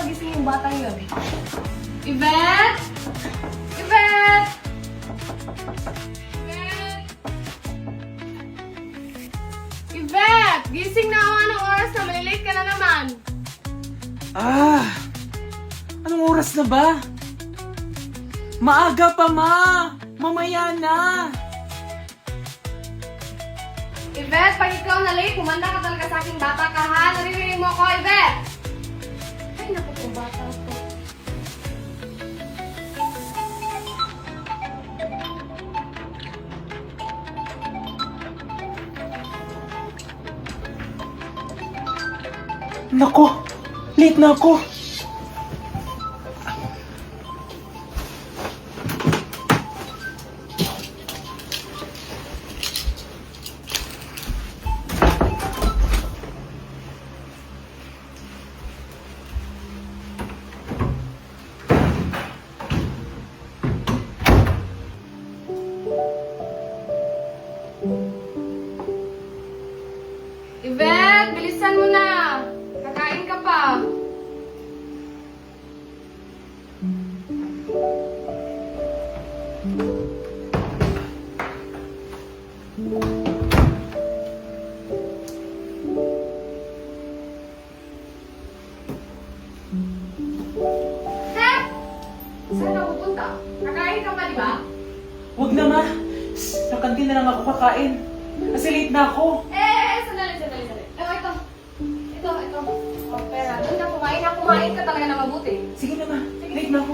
magising yung batang yun. Yvette! Yvette! Yvette! Yvette! Gising na ako. Anong oras na? Malilate ka na naman. Anong oras na ba? Maaga pa, ma! Mamaya na! Yvette, pag ikaw na late, kumanda ka talaga sa aking bata ka, ha? Naririnig mo ako, Yvette! Ay, naku po, bata ko. Nako! Late na ako! Yvette, bilisan mo na! Kakain ka pa. Saan ka pupunta? Kakain ka pa, di ba? Huwag na, ma! Sa kantin na lang ako kakain. Kasi late na ako. Sandali. Ito. O, pera. Doon ka kumain. Kumain ka talaga na mabuti. Sige na, ma. Late na ako.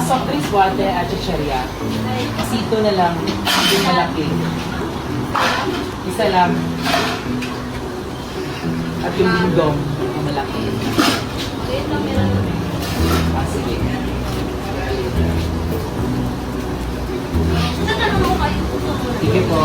Soft drinks, water at chicheria. Sito na lang. Yung malaki. Isa lang. At yung lindong yung malaki. Sige. Sige po.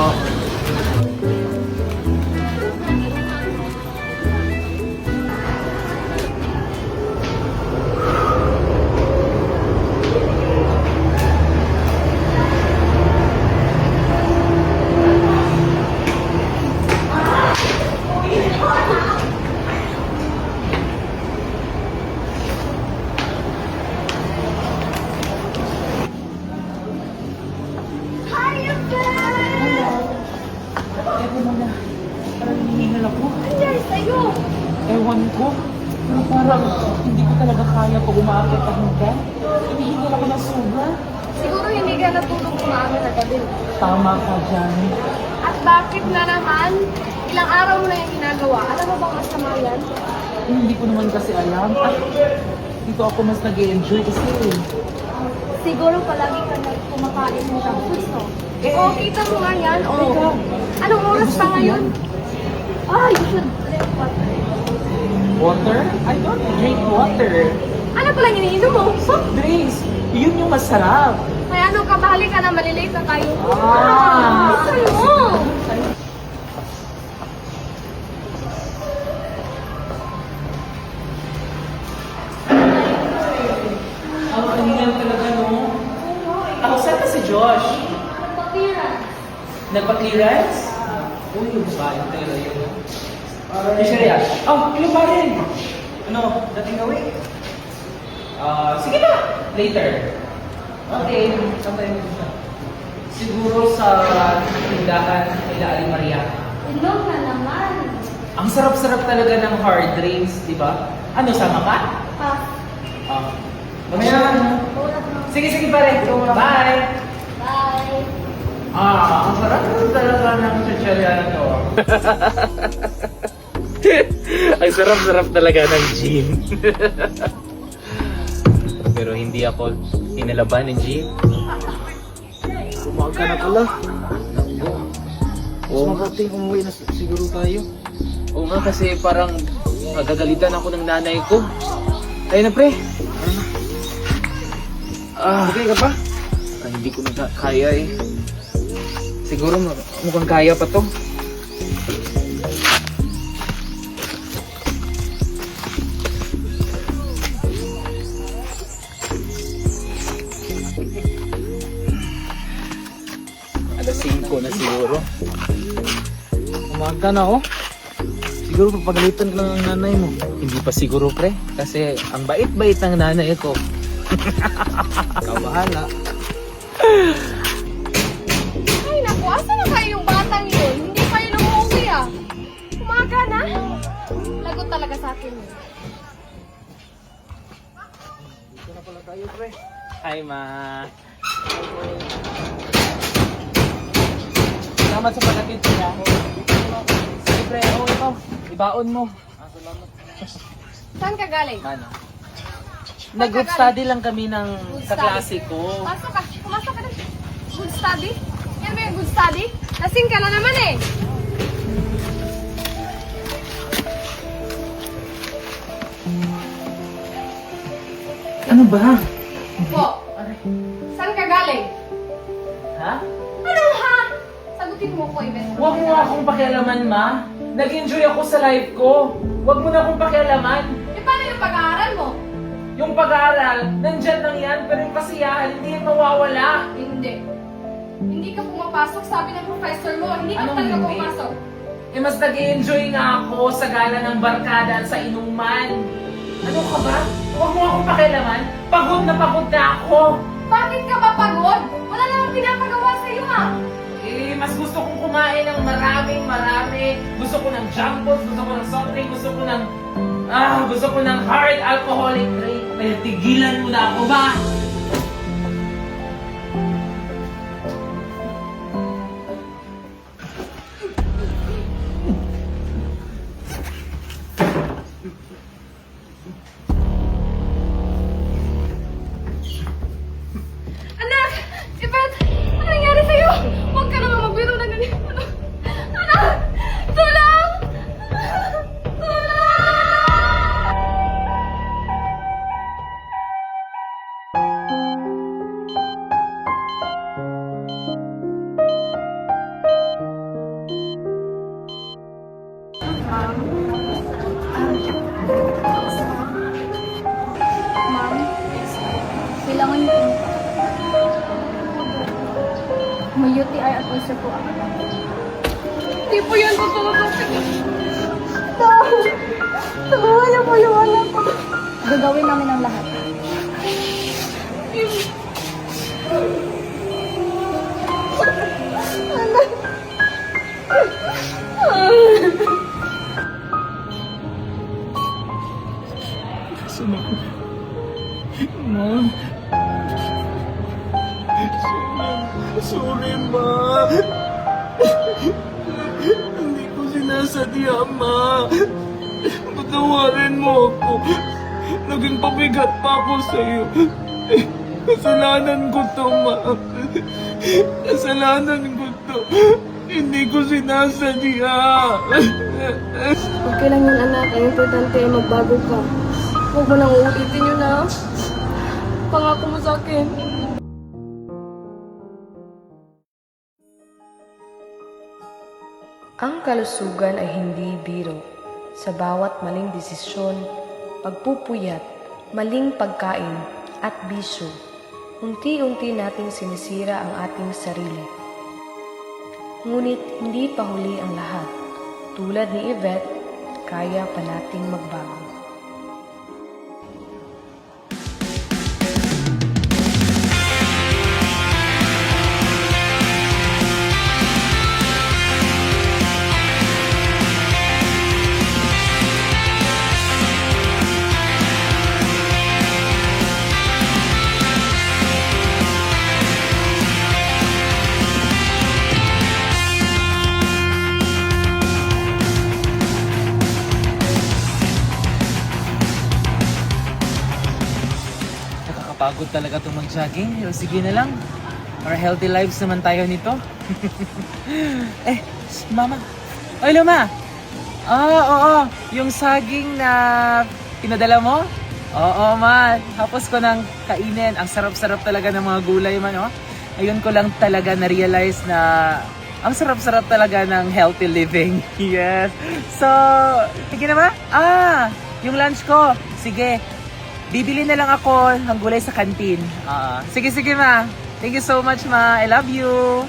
Ewan mo na. Parang hinihingal ako. Nandiyan sa'yo. Ewan ko. Pero parang hindi ko talaga kaya pag umaakit ang hanggan. Hinihingal ako ng sobra. Siguro hindi ka natulog kumain na gabi. Tama ka dyan. At bakit na naman? Ilang araw mo na yung ginagawa. Alam mo bang masama yan? Hindi ko naman kasi alam. At dito ako mas nag-enjoy kasi Siguro palagi ka na kumakain ng junk foods, no? Kita mo nga yan. Teka. Anong oras pa ngayon? You should drink water. water? I don't drink water. Ano pala iniinom mo? Soft drinks. Yun yung masarap. Kaya ano ka, bahali ka na, malilate na tayo. Saan mo? Ang kanina talaga, no? Ako, saan pa si Josh? Nagpa-clearance? Uy, yung bayo talaga yun. Chicheria. Yung pa rin. Ano, dating away? Sige na. Later. Okay. Saan tayo magpunta? Siguro sa tindahan nila Ali Maria. Inom na naman. Ang sarap-sarap talaga ng hard drinks, di ba? Ano, sama ka? Mamaya. Sige, pare. Bye! Bye! Ang sarap talaga ng chicheria na to. Ang sarap-sarap talaga ng gym. Pero hindi ako inalaban ng gym. Umaga na pala. Oo, Makating umuwi na siguro tayo. oo nga kasi parang magagalitan ako ng nanay ko. Ayun na pre. Okay ka pa? Hindi ko na kaya eh. Siguro mukhang kaya pa to. Alas 5 na siguro. Umaga na ako. Siguro papagalitan ka lang ng nanay mo. Hindi pa siguro pre, kasi ang bait-bait ng nanay ko. Ikaw bahala. Ay naku, asa na kayo yung batang yun? Hindi pa yun umuwi ah. Umaga na. Lagot talaga sa akin yun. Dito na pala tayo, pre. Hi ma. Salamat sa pagkatid niya. Sige pre, ikaw. Ibaon mo. Salamat. Saan ka galing? Ano? Nag-group study lang kami ng Good kaklase ko. Pasok ka. Pumasok ka na. Good study? Yan ba yung good study? Lasing ka na naman eh. Ano ba? Po. Saan ka galing? Ha? Ano ha? Sagutin mo ko, Iben. Huwag mo akong pakialaman, ma. Nag-enjoy ako sa live ko. Huwag mo na akong pakialaman. Eh, paano yung pag-aaral mo? Yung pag-aaral, nandyan lang yan, pero yung kasiyahan, hindi yan mawawala. Hindi. Hindi ka pumapasok, sabi ng professor mo. Hindi ka Anong talaga hindi? pumapasok. Eh, mas nag-enjoy nga ako sa gala ng barkada at sa inuman. Ano ka ba? Huwag mo akong pakialaman. Pagod na ako. Bakit ka ba pagod? Wala namang pinapagawa sa'yo ha. Eh, mas gusto kong kumain ng marami. Gusto ko ng junk foods, gusto ko ng soft drink, gusto ko ng hard alcoholic drink. Kaya tigilan mo na ako ba? Anak! Ibet! Ano nangyari sa'yo? Huwag ka naman magbiro na ganyan. Anak! Tulong! Tulong! Ma'am, kailangan niyo po. May UTI at ulcer po ako. Hindi po yan totoo. Tulungan niyo po yung anak ko. Gagawin namin ang lahat. Ma. Sorry, ma. Hindi ko sinasadya, ma. Patawarin mo ako. Naging pabigat pa ako sa'yo. Kasalanan ko to, ma. Kasalanan ko to. Hindi ko sinasadya. Okay lang yan, anak. Ang importante ay magbago ka. Huwag mo nang uulitin yun, ha? Pangako mo sa akin. Ang kalusugan ay hindi biro. Sa bawat maling desisyon, pagpupuyat, maling pagkain, at bisyo, unti-unti nating sinisira ang ating sarili. Ngunit hindi pa huli ang lahat. Tulad ni Yvette, kaya pa nating magbago. Nakakapagod talaga itong mag-jogging. Pero sige na lang. Para healthy lives naman tayo nito. Mama. Oy, Luma! Oo. Yung saging na pinadala mo? Oo, ma. Tapos ko nang kainin. Ang sarap-sarap talaga ng mga gulay, man. Oh. Ayun ko lang talaga na-realize na ang sarap-sarap talaga ng healthy living. Yes. So, sige na ba? Yung lunch ko. Sige. Bibili na lang ako ng gulay sa kantin. Sige, ma. Thank you so much, ma. I love you.